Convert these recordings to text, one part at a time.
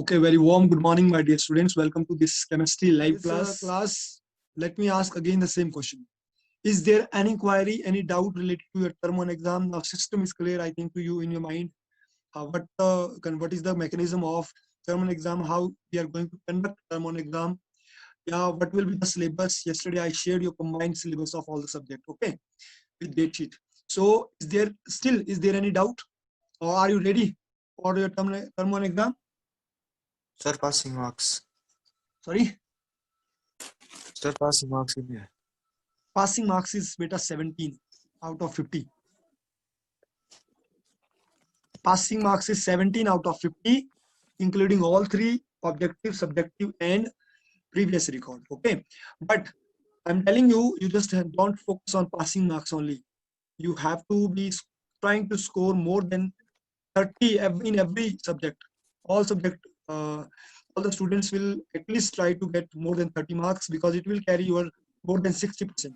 Okay, very warm good morning, my dear students. Welcome to this chemistry live This class. Let me ask again the same question. Is there any query, any doubt related to your term one exam? Now, system is clear, I think, to you in your mind. What is the mechanism of term one exam? How we are going to conduct term one exam? Yeah, what will be the syllabus? Yesterday, I shared your combined syllabus of all the subject. Okay, with date sheet. So, is there any doubt, or are you ready for your term one exam? Sir, passing marks. Sorry. Sir, passing marks in here. Passing marks is beta 17 out of 50. Passing marks is 17 out of 50, including all three: objective, subjective, and previous record. Okay, but I'm telling you, you just don't focus on passing marks only. You have to be trying to score more than 30 in every subject. All subject, all the students will at least try to get more than 30 marks, because it will carry your more than 60%.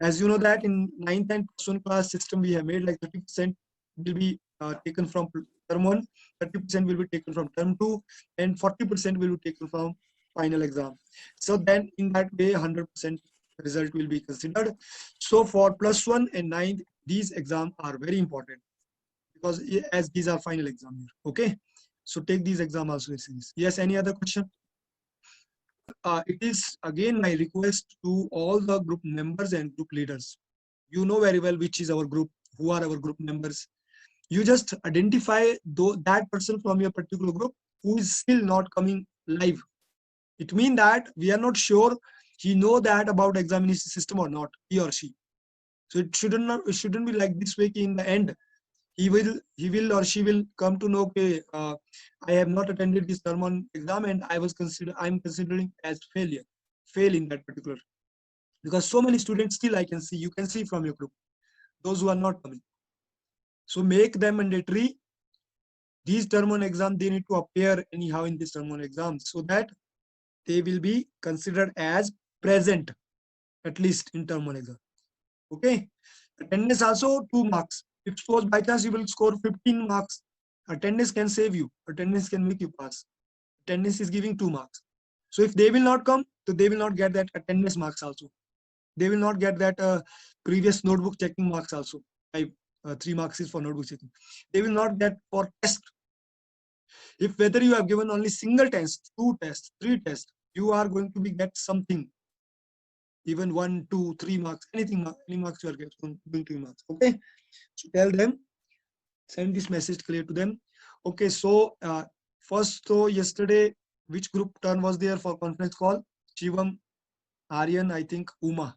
As you know that in 9th and plus 1 class system, we have made like 30% will be taken from term 1, 30% will be taken from term 2, and 40% will be taken from final exam. So then in that way, 100% result will be considered. So for plus 1 and 9th, these exams are very important, because as these are final exam here. Okay, so take these exam also serious. Yes, any other question? It is again my request to all the group members and group leaders. You know very well which is our group, who are our group members. You just identify that person from your particular group who is still not coming live. It means that we are not sure he know that about examination system or not, he or she. So it shouldn't be like this way. In the end, he will or she will come to know, okay, I have not attended this term one exam, and I'm considering as fail in that particular, because so many students still you can see from your group, those who are not coming. So make them mandatory. These term one exam, they need to appear anyhow in this term one exam, so that they will be considered as present, at least in term one exam. Okay, attendance also 2 marks. If suppose by chance you will score 15 marks, attendance can save you, attendance can make you pass. Attendance is giving 2 marks. So if they will not come, so they will not get that attendance marks also. They will not get that previous notebook checking marks also. 3 marks is for notebook checking. They will not get for test. If whether you have given only single test, 2 tests, 3 tests, you are going to be get something. Even 1, 2, 3 marks, anything, any marks you are getting, 3 marks. Okay, so tell them, send this message clear to them. Okay, so first, so yesterday, which group turn was there for conference call? Shivam, Aryan, I think Uma.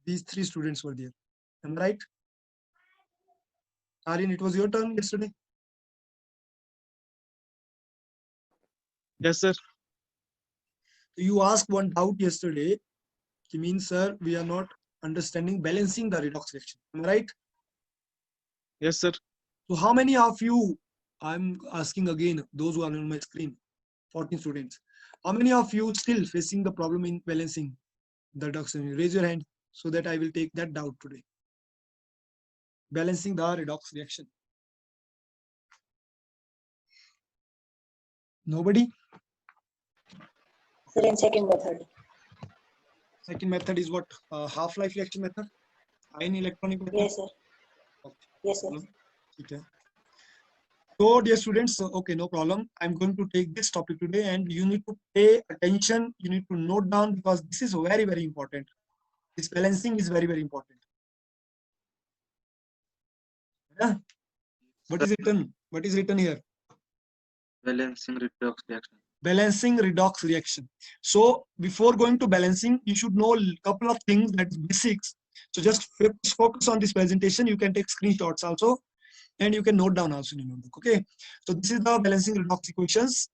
These 3 students were there. Am I right? Aryan, it was your turn yesterday. Yes, sir. You asked one doubt yesterday. It means, sir, we are not understanding balancing the redox reaction. Am I right? Yes, sir. So how many of you, I'm asking again, those who are on my screen, 14 students, how many of you still facing the problem in balancing the redox reaction? Raise your hand so that I will take that doubt today. Balancing the redox reaction. Nobody? Sir, in second method. Second method is what? Half-life reaction method? Ion electronic method? Yes, sir. Okay. Yes, sir. Okay. So dear students, okay, no problem. I'm going to take this topic today, and you need to pay attention. You need to note down, because this is very, very important. This balancing is very, very important. Yeah. What is written? What is written here? Balancing redox reaction. Balancing redox reaction. So before going to balancing, you should know a couple of things, that's basics. So just focus on this presentation. You can take screenshots also, and you can note down also in your notebook. Okay. So this is the balancing redox equations,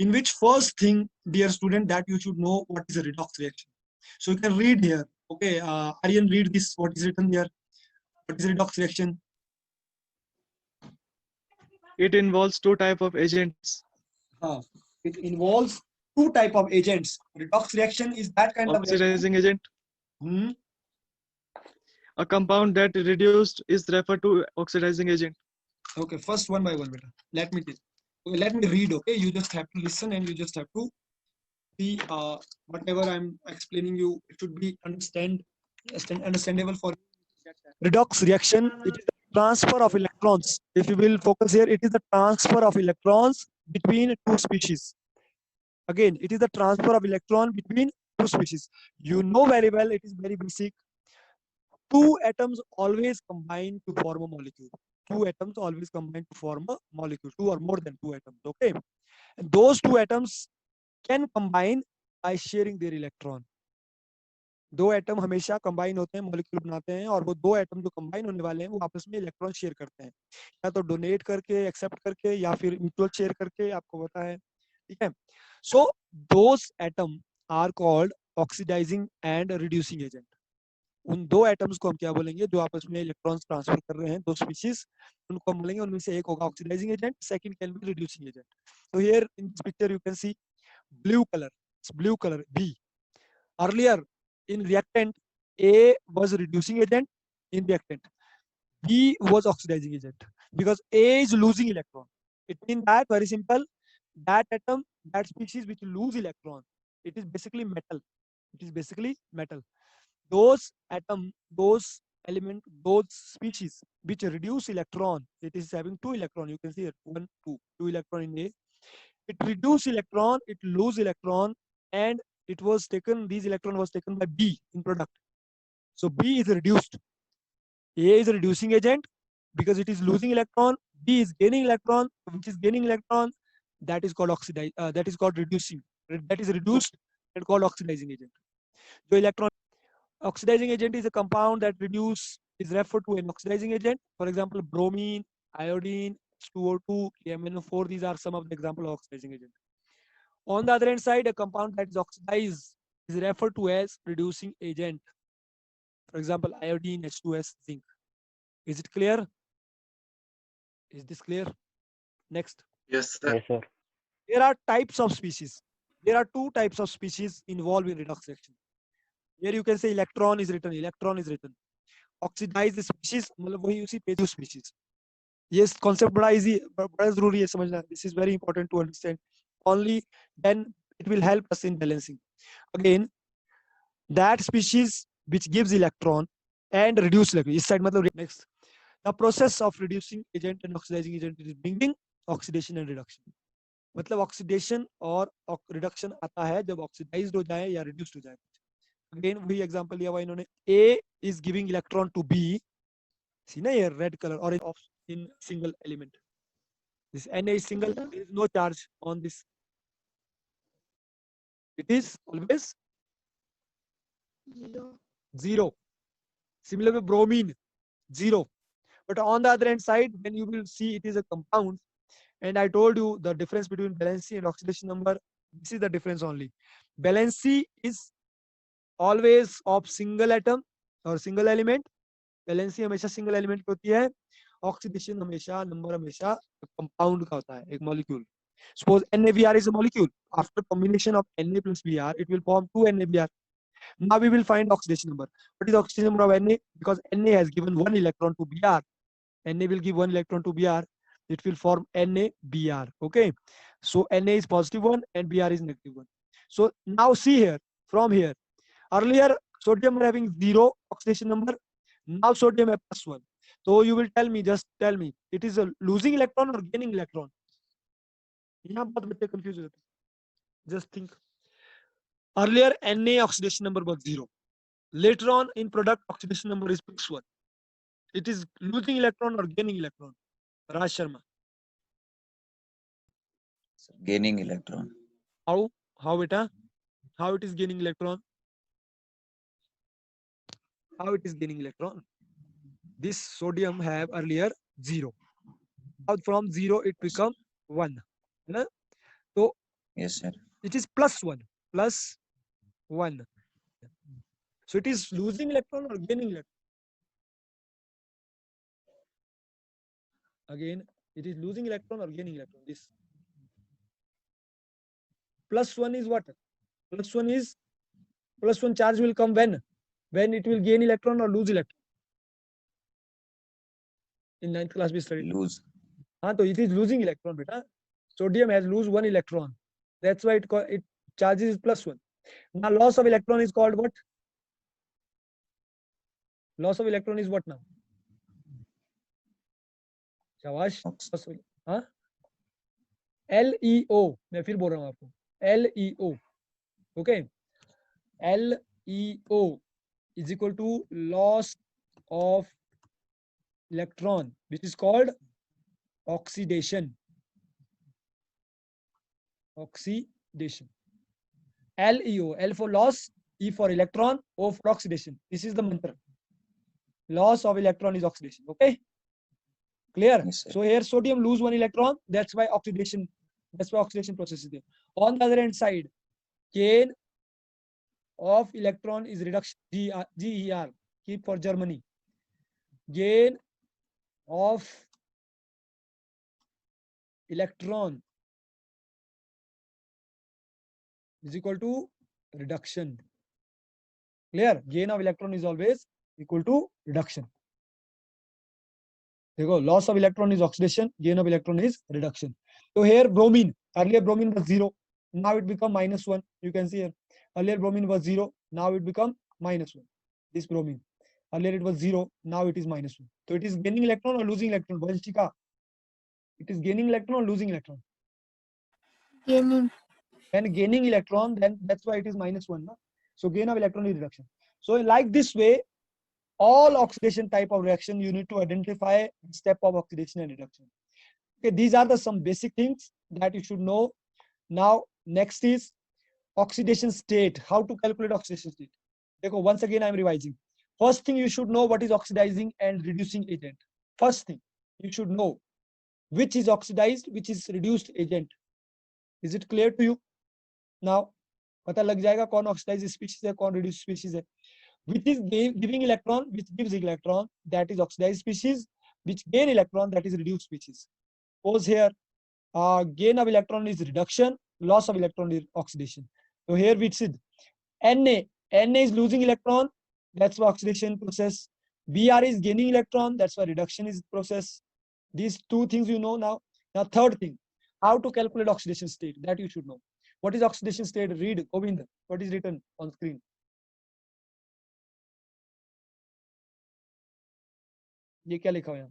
in which first thing, dear student, that you should know what is a redox reaction. So you can read here. Okay, Aryan, read this. What is written here? What is redox reaction? It involves two types of agents. It involves 2 type of agents. Redox reaction is that kind of reaction. Oxidizing agent. A compound that reduced is referred to oxidizing agent. Okay, first one by one, beta. Let me tell. Okay, let me read. Okay, you just have to listen and you just have to see whatever I'm explaining you. It should be understandable for you. Redox reaction. It is the transfer of electrons. If you will focus here, it is the transfer of electrons between two species. Again, it is the transfer of electron between two species. You know very well. It is very basic. Two atoms always combine to form a molecule. Two atoms always combine to form a molecule. Two or more than two atoms. Okay, and those two atoms can combine by sharing their electron. दो atom हमेशा combine होते हैं, molecule बनाते हैं, और वो दो atom जो कंबाइन होने वाले हैं वो आपस में इलेक्ट्रॉन शेयर करते हैं, या तो डोनेट करके, एक्सेप्ट करके, या फिर म्यूचुअल शेयर करके, आपको पता है, ठीक है. So those atom are called oxidising and reducing agent. उन दो एटम्स को हम क्या बोलेंगे जो आपस में इलेक्ट्रॉन्स ट्रांसफर कर रहे हैं, दो स्पीशीज, उनको हम बोलेंगे, उनमें से एक होगा oxidising agent, second can be reducing agent. So here in this picture you can see blue color. It's blue color B. Earlier in reactant, A was reducing agent. In reactant, B was oxidizing agent, because A is losing electron. It means that, very simple, that atom, that species which lose electron, it is basically metal. It is basically metal. Those atom, those element, those species which reduce electron, it is having two electron. You can see here, two electron in A. It reduce electron, it lose electron, and it was taken, these electron was taken by B in product. So B is reduced. A is a reducing agent because it is losing electron. B is gaining electron, which is gaining electron. That is called oxidize. That is called reducing. That is reduced and called oxidizing agent. So electron oxidizing agent is a compound that is referred to an oxidizing agent. For example, bromine, iodine, H2O2, KMnO4. These are some of the example of oxidizing agent. On the other hand side, a compound that is oxidized is referred to as reducing agent. For example, iodine, H2S, zinc. Is it clear? Is this clear? Next. Yes, sir. Yes, sir. There are types of species. There are two types of species involved in redox reaction. Here you can say electron is written. Electron is written. Oxidized species, मतलब वही उसी page species. Yes, concept बड़ा easy, बड़ा जरूरी है समझना. This is very important to understand. Only then it will help us in balancing. Again, that species which gives electron and reduce electron. इस side मतलब next. The process of reducing agent and oxidizing agent is bringing oxidation and reduction. मतलब oxidation और reduction आता है जब oxidised हो जाए या रिड्यूस्ड हो जाए. अगेन वही एग्जांपल लिया हुआ इन्होंने. A is giving electron to B. See ना, ये red color or in single element. This Na is single. There is no charge on this. It is always zero. Similar with bromine, zero. But on the other hand side, when you will see it is a compound, and I told you the difference between valency and oxidation number. This is the difference only. Valency is always of single atom or single element. Valency हमेशा single element की होती है. Oxidation हमेशा number हमेशा compound का होता है, एक molecule. Suppose NaBr is a molecule. After combination of Na plus Br, it will form 2 NaBr. Now we will find oxidation number. What is the oxidation number of Na? Because Na has given 1 electron to Br. Na will give 1 electron to Br. It will form NaBr. Okay. So Na is positive 1 and Br is negative 1. So now see here, from here. Earlier sodium were having 0 oxidation number. Now sodium have +1. So you will tell me, just tell me, it is a losing electron or gaining electron? यहाँ बहुत बच्चे confused हो जाते हैं. Just think. Earlier Na oxidation number was 0. Later on in product oxidation number is +1. It is losing electron or gaining electron? Raj Sharma. Gaining electron. How? How beta? How it is gaining electron? How it is gaining electron? This sodium have earlier 0. Now from 0 it become 1. है ना? So Yes, sir. it is +1. +1. So it is losing electron or gaining electron? Again, it is losing electron or gaining electron? This +1 is what? +1 is, +1 charge will come when? When it will gain electron or lose electron? In 9th class we studied. Lose. हाँ, तो it is losing electron बेटा. Sodium has lose one electron. That's why it charges is +1. Now loss of electron is called what? Loss of electron is what now? शाबाश. हाँ LEO. मैं फिर बोल रहा हूँ आपको LEO. Okay. LEO is equal to loss of electron, which is called oxidation. Oxidation. LEO. L for loss, E for electron, O for oxidation. This is the mantra. Loss of electron is oxidation. Okay. Clear? Yes, sir. So here sodium lose one electron. That's why oxidation. That's why oxidation process is there. On the other hand side, gain of electron is reduction. GER. Keep for Germany. Gain of electron is equal to reduction. Clear? Gain of electron is always equal to reduction. देखो, loss of electron is oxidation, gain of electron is reduction. So here bromine, earlier bromine was 0, now it become -1. You can see here, earlier bromine was 0, now it become -1. This bromine, earlier it was 0, now it is -1. So it is gaining electron or losing electron? Vanshika, it is gaining electron or losing electron? Gaining. When gaining electron, then that's why it is -1. No? So gain of electron is reduction. So like this way, all oxidation type of reaction, you need to identify step of oxidation and reduction. Okay, these are the some basic things that you should know. Now next is oxidation state. How to calculate oxidation state? Dekho, once again I am revising. First thing, you should know what is oxidizing and reducing agent. First thing, you should know which is oxidized, which is reduced agent. Is it clear to you? Now पता लग जाएगा कौन oxidized species है, कौन reduced species है. Which is giving electron, which gives electron, that is oxidized species. Which gain electron, that is reduced species. Suppose here gain of electron is reduction, loss of electron is oxidation. So here we see Na is losing electron, that's why oxidation process. Br is gaining electron, that's why reduction is process. These two things you know now. Now third thing, how to calculate oxidation state, that you should know. What is oxidation state? Read, Govind, what is written on screen? ये क्या लिखा हुआ है?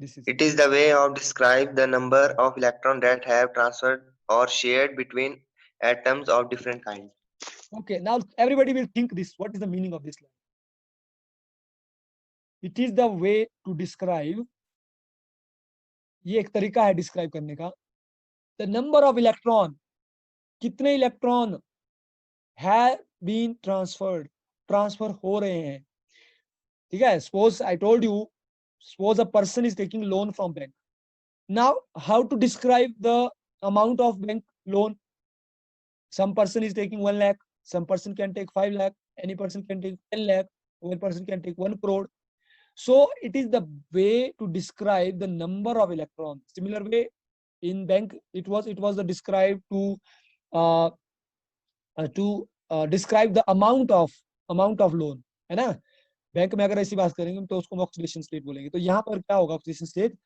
This is It is the way of describe the number of electrons that have transferred or shared between atoms of different kinds. okay. Now everybody will think this. What is the meaning of this line? It is the way to describe. ये एक तरीका है describe करने का. The number of electron, कितने electron have been transferred, transfer हो रहे हैं. ठीक है? Suppose I told you, suppose a person is taking loan from bank. Now how to describe the amount of bank loan? Some person is taking 1 lakh, some person can take 5 lakh, any person can take 10 lakh, one person can take 1 crore. So it is the way to describe the number of electrons. Similar way in bank, it was the describe to describe the amount of loan, है ना? Bank में अगर ऐसी बात करेंगे तो उसको oxidation state बोलेंगे. तो यहाँ पर क्या होगा oxidation state?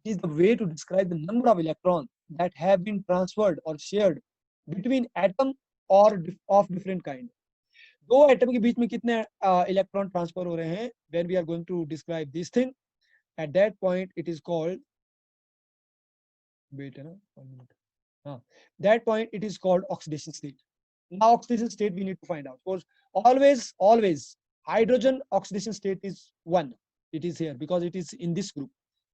It is the way to describe the number of electrons that have been transferred or shared between atom or of different kind. दो एटम के बीच में कितने इलेक्ट्रॉन ट्रांसफर हो रहे हैं? When we are going to describe this thing, at that point it is called, wait, 1 minute. That point it is called oxidation state. Now oxidation state we need to find out. Because always hydrogen oxidation state is 1. It is here because it is in this group.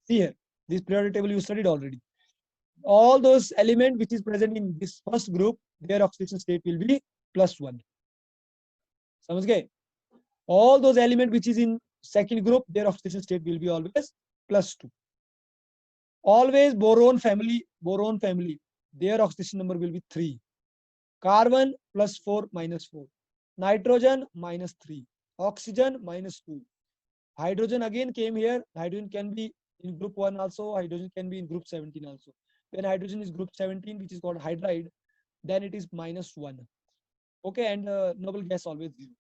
See here, this periodic table you studied already. All those elements which is present in this first group, their oxidation state will be +1. समझ गए? All those elements which is in second group, their oxidation state will be always +2. Always boron family, their oxidation number will be 3. Carbon +4 -4. Nitrogen -3. Oxygen -2. Hydrogen again came here. Hydrogen can be in group 1 also. Hydrogen can be in group 17 also. When hydrogen is group 17, which is called hydride, then it is -1. Okay, and noble gas always 0.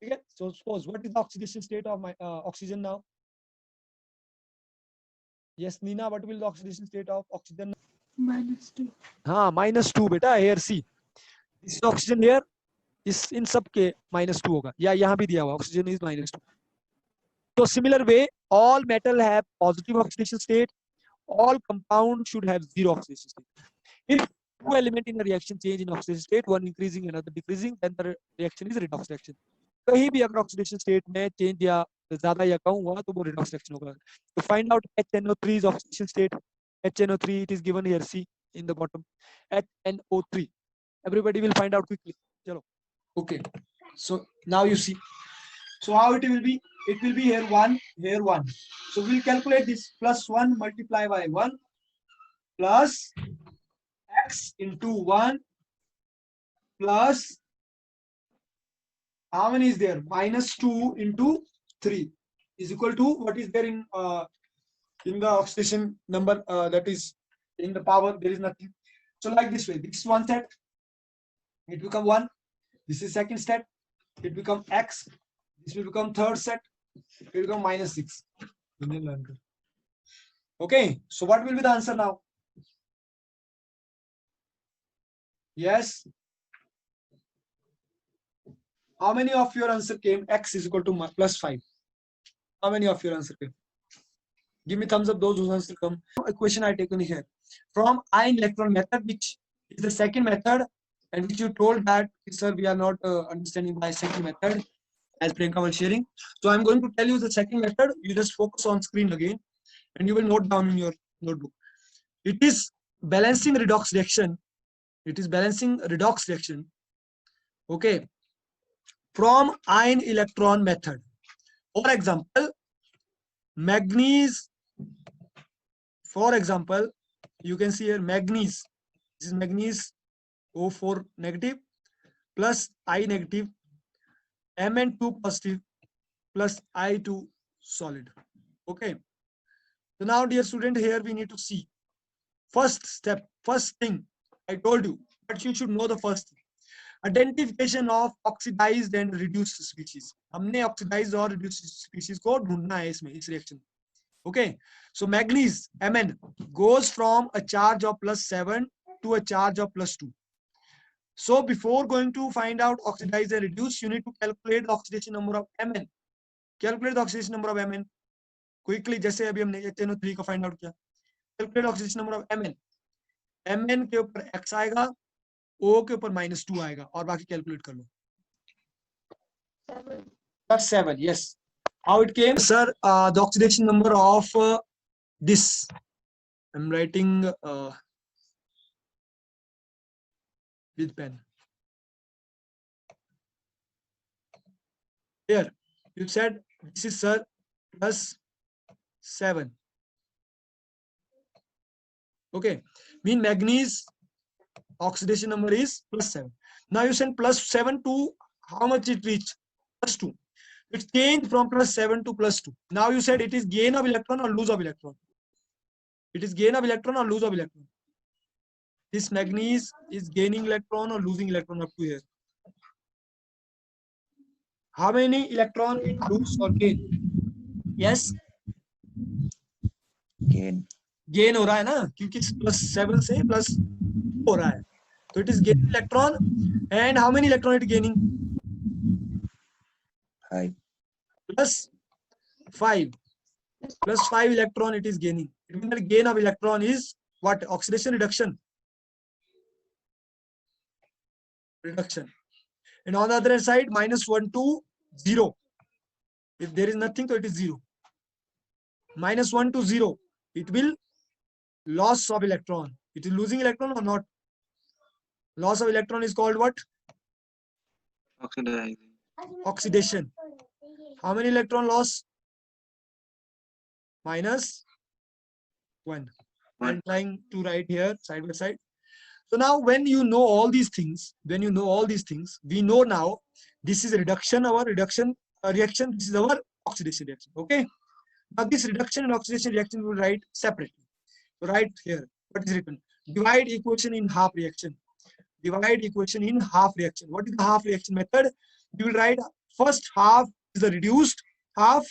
Okay, so suppose what is the oxidation state of my oxygen now? Yes, Nina, what will the oxidation state of oxygen? -2. हाँ -2 बेटा. Here see, this oxygen here is in सबके -2 होगा, या यहाँ भी दिया हुआ oxygen is -2. So similar way, all metal have positive oxidation state. All compound should have zero oxidation state. If two element in a reaction change in oxidation state, one increasing another decreasing, then the reaction is redox reaction. कहीं भी अगर oxidation state में change या ज्यादा या कम हुआ तो वो redox reaction होगा. To find out HNO3 is oxidation state. HNO3 it is given here, see in the bottom. HNO3. Everybody will find out quickly. Chalo. Okay. So now you see. So how it will be? It will be here 1, here 1. So we'll calculate this. +1 multiply by 1 plus x into 1 plus how many is there? -2 into 3 is equal to what is there in the oxidation number, that is in the power, there is nothing. So like this way, this is one set, it become 1. This is second step, it become x. This will become third set, it will become -6. Okay, so what will be the answer now? Yes. How many of your answer came? X is equal to +5. How many of your answer came? Give me thumbs up those whose answer come. A question I taken here from ion electron method, which is the second method, and which you told that sir we are not understanding by second method, as Priyanka was sharing. So I'm going to tell you the second method. You just focus on screen again, and you will note down in your notebook. It is balancing redox reaction. It is balancing redox reaction. Okay. From ion electron method. For example, manganese. For example, you can see here manganese. This is manganese O4 negative plus I negative, Mn2 positive plus I2 solid. Okay. So now, dear student, here we need to see first step, first thing I told you, but you should know the first thing. Identification of oxidized and reduced species. हमने oxidized और reduced species को ढूंढना है इसमें, इस reaction. Okay, so manganese Mn goes from a charge of +7 to a charge of +2. So before going to find out oxidized and reduced, you need to calculate the oxidation number of Mn. Calculate the oxidation number of Mn quickly. जैसे अभी हमने HNO3 को find out किया. Calculate oxidation number of Mn. Mn के ऊपर x आएगा, O के ऊपर -2 आएगा, और बाकी कैलकुलेट कर लो. 7. Yes. How it came, sir? The oxidation number of this. I'm writing with pen. Here, you said this is sir +7. Okay, mean manganese oxidation number is +7. Now you send +7 to how much it reached? +2. It changed from +7 to +2. Now you said it is gain of electron or lose of electron. It is gain of electron or lose of electron. This manganese is gaining electron or losing electron up to here. How many electron it lose or gain? Yes. Gain. Gain हो रहा है ना, क्योंकि +7 से +2 हो रहा है. So it is gaining electron, and how many electron it gaining? 5. +5. +5 electron it is gaining. It means the gain of electron is what? Oxidation reduction. Reduction. And on the other side, -1 to 0. If there is nothing, so it is 0. -1 to 0, it will loss of electron. It is losing electron or not? Loss of electron is called what? Oxidizing. Oxidation. How many electron loss? -1. I'm trying to write here side by side. So now when you know all these things, we know now this is a reduction, our reaction, this is our oxidation reaction. Okay. Now this reduction and oxidation reaction we will write separately. So write here, what is written? Divide equation in half reaction. Divide equation in half reaction. What is the half reaction method? You will write first half is the reduced half,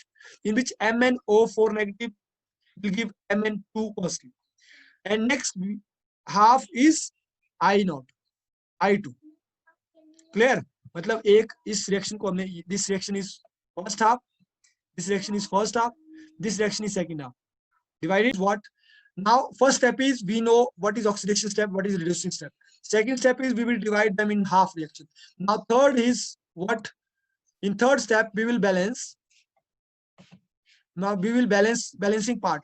in which MnO4 negative will give Mn2 positive. And next half is I naught, I2. Clear? मतलब एक इस reaction को हमने, this reaction is first half, this reaction is first half, this reaction is second half. Divided what? Now first step is we know what is oxidation step, what is reducing step. Second step is we will divide them in half reaction. Now third is what? In third step we will balance. Now we will balancing part.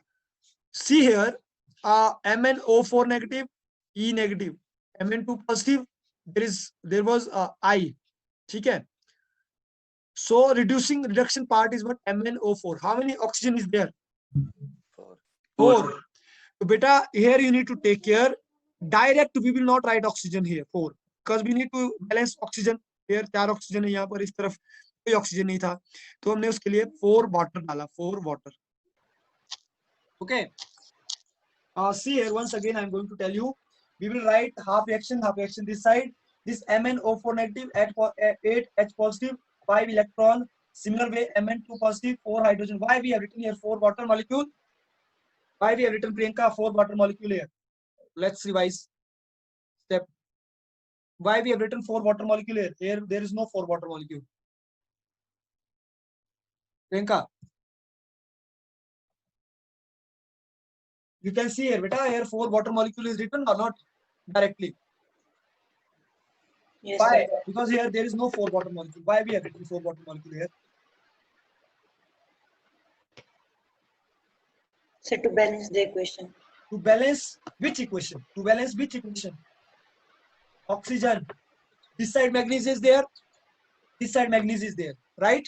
See here, MnO4 negative, E negative, Mn2 positive. There was I. Okay. So reduction part is what? MnO4. How many oxygen is there? 4. So beta, here you need to take care. Direct we will not write oxygen here 4 because we need to balance oxygen. Here 4 oxygen है यहाँ पर, इस तरफ कोई oxygen नहीं था, तो हमने उसके लिए 4 water डाला, 4 water. Okay. See here, once again I am going to tell you. We will write half reaction this side. This MnO4 negative at 8 H positive, 5 electron. Similar way Mn2 positive, 4 hydrogen. Why we have written here 4 water molecule? Why we have written Priyanka 4 water molecule here? Let's revise step. Why we have written 4 water molecule here? Here there is no 4 water molecule. Priyanka, you can see here, beta, here 4 water molecule is written or not directly? Yes, Why? sir. Because here there is no 4 water molecule. Why we have written 4 water molecule here? So to balance the equation. To balance which equation? To balance which equation? Oxygen. This side magnesium is there. This side magnesium is there, right?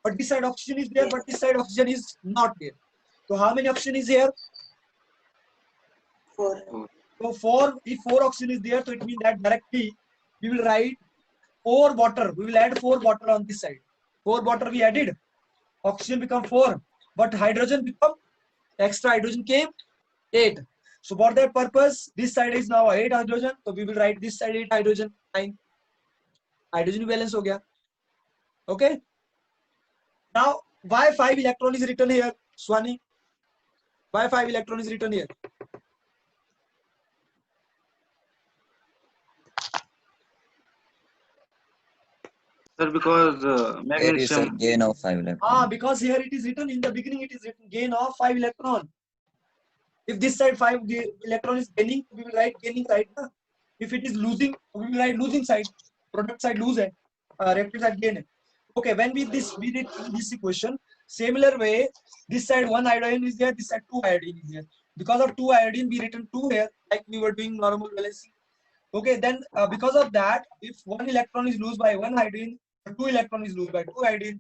But this side oxygen is there, but this side oxygen is not there. So how many oxygen is here? 4. So 4. If 4 oxygen is there, so it means that directly we will write 4 water. We will add 4 water on this side. 4 water we added. Oxygen become 4, but hydrogen become, extra hydrogen came 8. So for that purpose, this side is now 8 hydrogen. So we will write this side 8 hydrogen, 9. Hydrogen balance ho gaya. Okay. Now why 5 electron is written here, Swani? Why 5 electron is written here? Sir, because There is a magnesium. gain of 5 electrons. Because here it is written in the beginning, it is written gain of 5 electron. If this side 5 electron is gaining, we will write gaining side. If it is losing, we will write losing side. Product side lose hai, reactive side gain hai. Okay, when we did this equation, similar way, this side 1 iodine is there, this side 2 iodine is there. Because of 2 iodine, we written 2 here, like we were doing normal balancing. Okay, then because of that, if 1 electron is lost by 1 iodine, 2 electron is lost by 2 iodine,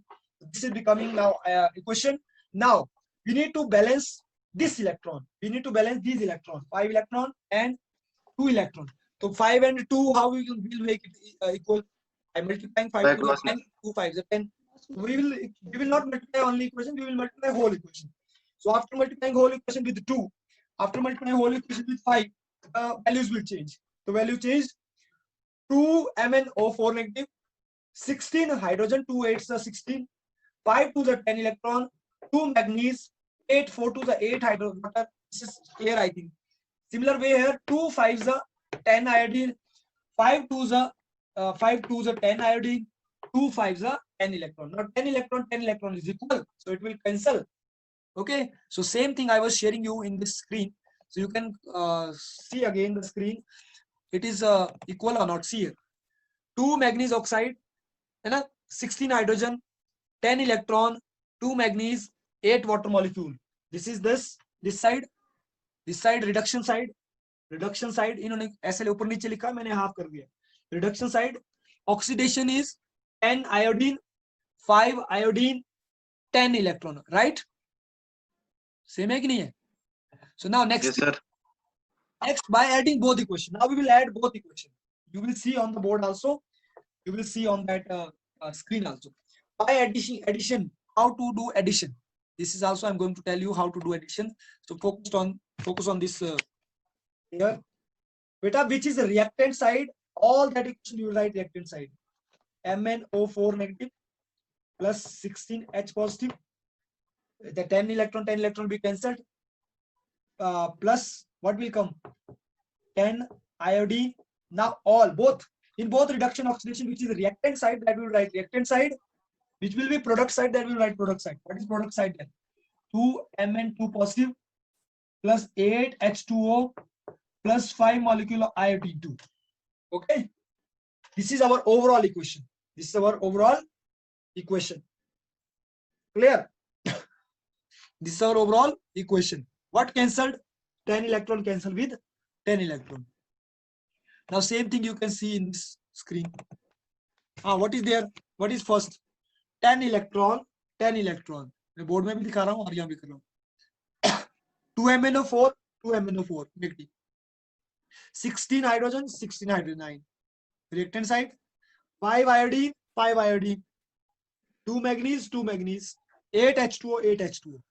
this is becoming now equation. Now we need to balance this electron. We need to balance these electrons, 5 electron and 2 electron. So 5 and 2, how we will make it equal? By multiplying 5 By to cross 10, 2 5 is 10. We will not multiply only equation, we will multiply whole equation. So after multiplying whole equation with 2, after multiplying whole equation with 5, values will change. The value changed. 2 MnO4 negative, 16 hydrogen, 2 8s are 16, 5 to the 10 electron, 2 manganese, 8 4 to the 8 hydrogen water. This is clear, I think. Similar way here, 2 5s are 10 iodine, 5 2s are 5 2s are 10 iodine, 2 5s are 10 electron. Now 10 electron is equal, so it will cancel. Okay, so same thing I was sharing you in this screen, so you can see again the screen. It is equal or not. See here, 2 manganese oxide, 16 hydrogen, 10 electron, 2 manganese, 8 water molecule. This is this side reduction side. Reduction side इन्होंने ऐसे ऊपर नीचे लिखा, मैंने half कर दिया. Reduction side, oxidation is 10 iodine, 5 iodine, 10 electron, right? Same है कि नहीं है? So now next. Yes, sir. Next, by adding both equation. Now we will add both equation. You will see on the board also. You will see on that screen also. By addition, how to do addition. This is also I'm going to tell you how to do addition. So focus on this here. Beta, which is the reactant side? All that equation you will write reactant side. MnO4 negative plus 16H positive. The 10 electron be cancelled. plus what will come? 10 iodine. Now all both in both reduction oxidation, which is the reactant side, that will write reactant side, which will be product side, that will write product side. What is product side then? 2 Mn2 positive plus 8 H2O plus 5 molecule of iodine 2. Okay, this is our overall equation. This is our overall equation. Clear? This is our overall equation. What cancelled? 10 electron cancelled with 10 electron. Now same thing you can see in this screen. What is there? What is first? 10 electron, 10 electron. मैं board में भी दिखा रहा हूँ और यहाँ भी कर रहा हूँ. 2 MnO4, 2 MnO4. Make it. 16 hydrogen, 16 hydrogen 9. Reactant side. 5 iodine, 5 iodine. 2 manganese, 2 manganese. 8 H2O, 8 H2O.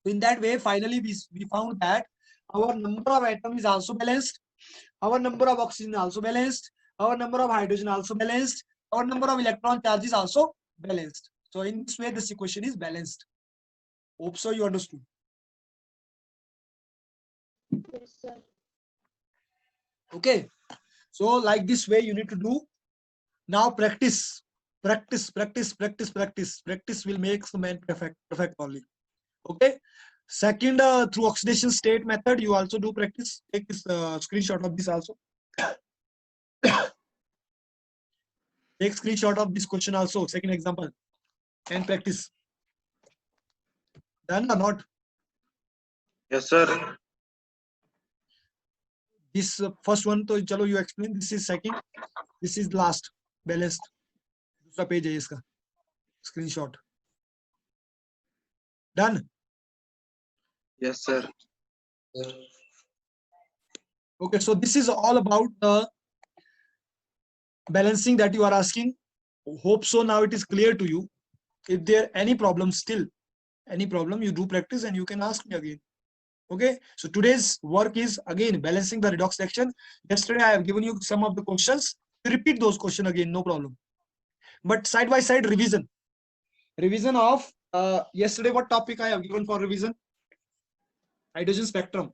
In that way, finally we found that our number of atoms is also balanced. Our number of oxygen also balanced. Our number of hydrogen also balanced. Our number of electron charges also balanced. So in this way, this equation is balanced. Hope so you understood. Yes, sir. Okay. So like this way you need to do. Now practice. Practice will make the man perfect only. Okay. Second, through oxidation state method, you also do practice. Take this screenshot of this also. Take screenshot of this question also. Second example, and practice. Done or not? Yes, sir. This first one, तो चलो you explain. This is second. This is last. Balanced. दूसरा page है इसका. Screenshot. Done. Yes, sir. Okay, so this is all about the balancing that you are asking. Hope so now it is clear to you. If there any problem still, any problem, you do practice and you can ask me again. Okay, so today's work is again balancing the redox reaction. Yesterday I have given you some of the questions. Repeat those questions again, no problem. But side by side revision. Revision of yesterday, what topic I have given for revision? Hydrogen spectrum,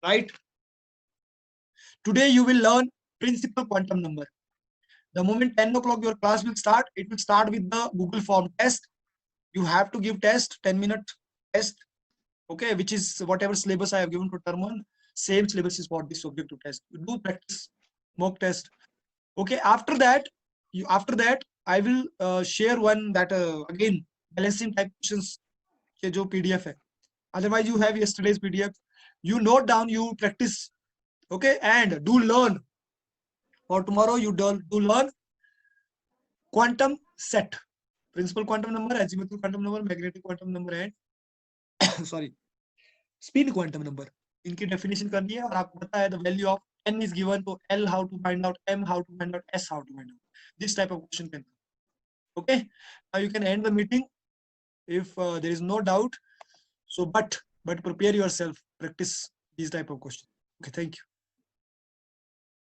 right? Today you will learn principal quantum number. The moment 10 o'clock your class will start, it will start with the Google form test. You have to give test, 10-minute test, okay, which is whatever syllabus I have given for term 1, same syllabus is for this subject to test. You do practice mock test. Okay, after that I will share one that again balancing type questions के जो PDF है. Otherwise you have yesterday's PDF. You note down, you practice. Okay, and do learn. For tomorrow you do learn quantum set, principal quantum number, azimuthal quantum number, magnetic quantum number and sorry, spin quantum number. इनकी definition करनी है और आपको पता है the value of n is given, तो L how to find out, M how to find out, S how to find out. This type of question can come. Okay, now you can end the meeting if there is no doubt. So but prepare yourself, practice these type of questions. Okay, thank you.